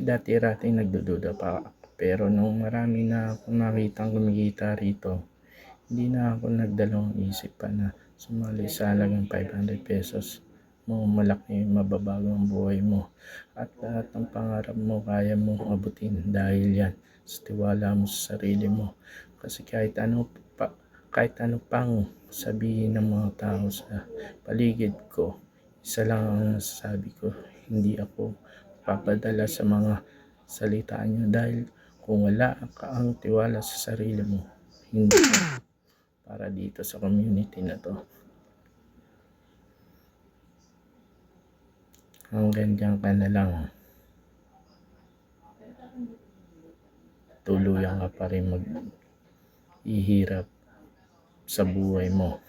dati-rating nagdududa pa ako. Pero nung marami na akong nakitang kumikita rito, hindi na ako nagdalawang isip pa na sumali sa halagang 500 pesos mo. Malaki mababago ang buhay mo at lahat ng pangarap mo kaya mong abutin dahil yan sa tiwala mo sa sarili mo. Kasi kahit ano pang sabihin ng mga tao sa paligid ko, isa lang ang nasasabi ko, hindi ako papadala sa mga salita nyo dahil kung wala ang tiwala sa sarili mo, hindi ka para dito sa community na to. Hanggang dyan ka na lang, tuluyan ka pa rin mag-ihirap sa buhay mo.